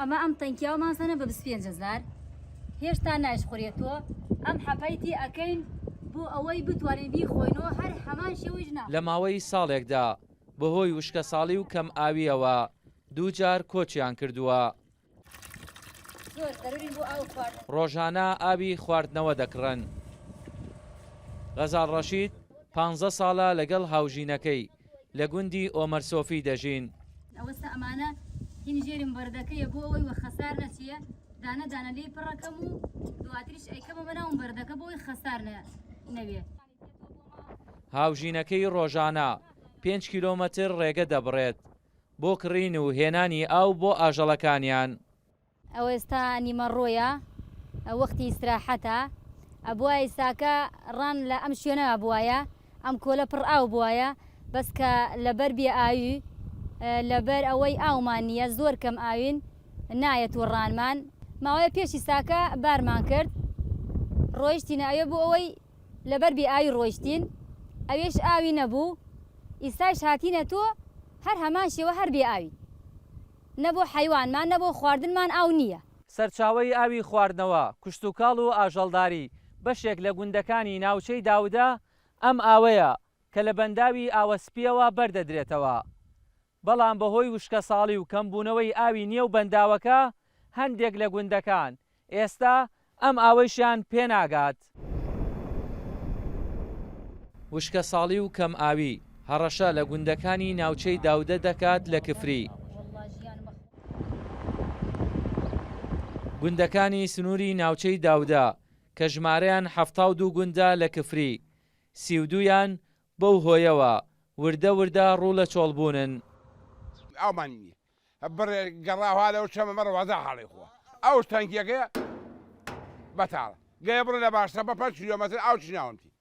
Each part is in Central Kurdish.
ئەمە ئەم تەنکیا و ماسەنە بە 25,000 هێشتا نایشخورێتەوە ئەم حەپەیتی ئەکەین بۆ ئەوەی بتوانین بیخۆینەوە هەر هەمان شێوەی ژنا. لە ماوەی ساڵێکدا بەهۆی وشکە ساڵی و کەم ئاویەوە دووجار کۆچیان کردووە. ڕۆژانە ئاوی خواردنەوە دەکڕن. غەزال ڕەشید 15 ساڵە لەگەڵ هاوژینەکەی لە گوندی ئۆمەرسۆفی دەژین. ئەوەستا ئەمانە هین ژێرم بەردەکەیە بۆ ئەوەی وە خەسار نەچیە دانە دانە لێ پڕەکەم و دواتریش ئەیکەمە بەناوم بەردەکە بۆی خەسار نەوێ. هاوژینەکەی ڕۆژانە 5 کیلۆمەتر ڕێگە دەبڕێت بۆ کڕین و هێنانی ئاو بۆ ئاژەڵەکانیان. ئەوە ئێستا نیمەڕۆیە وەختی ئیستراحەتە ئەبووە ئێستاکە ڕان لە ئەم شوێنەوە بووایە ئەم کۆلە پڕ ئاو بووایە بەس کە لەبەر بێ ئاوی لەبەر ئەوەی ئاومان نییە زۆر کەم ئاوین نایەت و ڕانمان ماوەیە پێشی ساکە بارمان کرد ڕۆیشتینە ئەوێ بوو ئەوەی لەبەر بێ ئاوی ڕۆیشتین ئەوێش ئاوی نەبوو ئیساش هاتینە تۆ هەر هەمان شێوە هەر بێ ئاوی نەبوو حیوانمان نەبوو خواردنمان ئاو نییە. سەرچاوەی ئاوی خواردنەوە کوشتوکاڵ و ئاژەڵداری بەشێک لە گوندەکانی ناوچەی داودا ئەم ئاوەیە کە لە بەنداوی ئاوەسپیەوە بەردەدرێتەوە. بەڵام بەهۆی وشکە ساڵی و کەمبوونەوەی ئاوی نییە و بەنداوەکە هەندێک لە گوندەکان ئێستا ئەم ئاوەشیان پێناگات. وشکە ساڵی و کەم ئاوی هەڕەشە لە گوندەکانی ناوچەی داودە دەکات لە کفری. گوندەکانی سنووری ناوچەی داودا کە ژمارەیان 72 گوندە لە کفری 32یان بەو هۆیەوە وردە وردە ڕوو لە چۆڵبوونن. ئەومان نییە بڕێ گەڕاوها لەو چەمە مەڕ وەزە حاڵی خۆ ئەو تەنکیەکەیە بەتاڵە گەیە بڕە لە باشتە بە 5 کیلۆمەتر ئاو چ ناومتی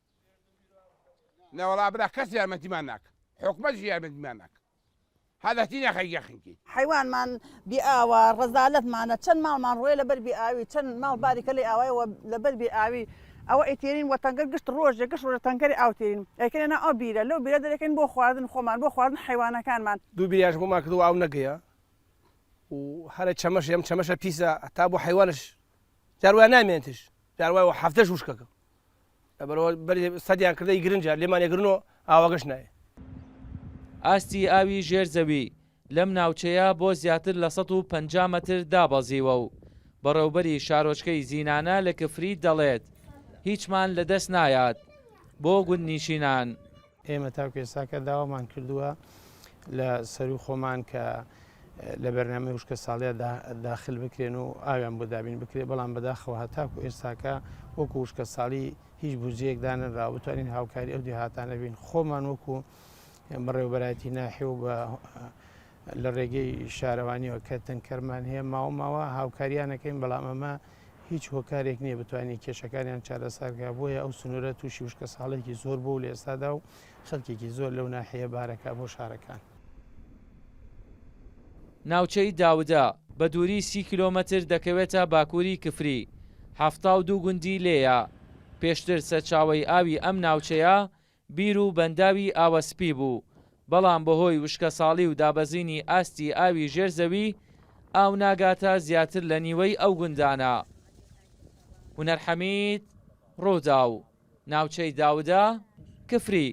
نەوەڵا برا کەس یارمەتیمان ناکە حکومەتی یارمەتیمان ناکە هەدەتی نەخەی یەخینکی حیوانمان بێ ئاوا ڕەزالەتمانە چەند ماڵمان ڕۆیە لەبەر بێ ئاوی چەند ماڵ باریکە لێ ئاوایەوە لەبەر بێ ئاوی ئەوە ئیتێرین وە تەنگەر گشت ڕۆژێ گەشت ڕۆژە تەنگەری ئاوتێرین ئەکەنە ئەو بیرە لەو بیرە دەرەکەین بۆ خواردن خۆمان بۆ خواردن حیوانەکانمان. دوو بیریاش بۆمان کردو ئاو نەگەیە و هەرە چەمەش ئەم چەمەشە پیسە تا بۆ حیوانش جاروای نامێنتش جاروای هەفتەش وشکەکە لەبەرەوە سەدیان کردەی گرنجە لێمان یەگرنەوە ئاوەگەش نایە. ئاستی ئاوی ژێرزەوی لەم ناوچەیە بۆ زیاتر لە 150 مەتر دابەزیوە و بەڕێوبەری شارۆچکەی زینانە لە کفری دەڵێت هیچمان لەدەست نایات بۆ گوندنیشینان. ئێمە تاکو ئێستاکە داوامان کردووە لە سەر و خۆمان کە لە بەرنامەی وشکە ساڵەیە داخل بکرێن و ئاویان بۆ دابین بکرێت بەڵام بەداخەوە هەتاکو ئێستاکە وەکو وشکە ساڵی هیچ بودجەیەکدانەنرا بتوانین هاوکاری ئەو دیهاتانە بین خۆمان وەکو بەڕێوەبەرایەتی ناحێ و بە لە ڕێگەی شارەوانیەوە کە تەنکەرمان هەیە ماوەماوە هاوکاریانەکەین بەڵام ئەمە هیچ هۆکارێک نییە بتوانین کێشەکانیان چارەسەرکە بۆیە ئەو سنوورە تووشی وشکە ساڵێکی زۆر بوو لە ئێستادا و خەڵکێکی زۆر لەو ناحەیە بارەکە بۆ شارەکان. ناوچەی داودا بە دووری 30 کیلۆمەتر دەکەوێتە باکووری کفری 72 گوندی لێیە. پێشتر سەرچاوەی ئاوی ئەم ناوچەیە بیر و بەنداوی ئاوەسپی بوو بەڵام بەهۆی وشکە ساڵی و دابەزینی ئاستی ئاوی ژێرزەوی ئاو ناگاتە زیاتر لە نیوەی ئەو گوندانە. هونەر حەمید ڕۆداو ناوچەی داودا کفری.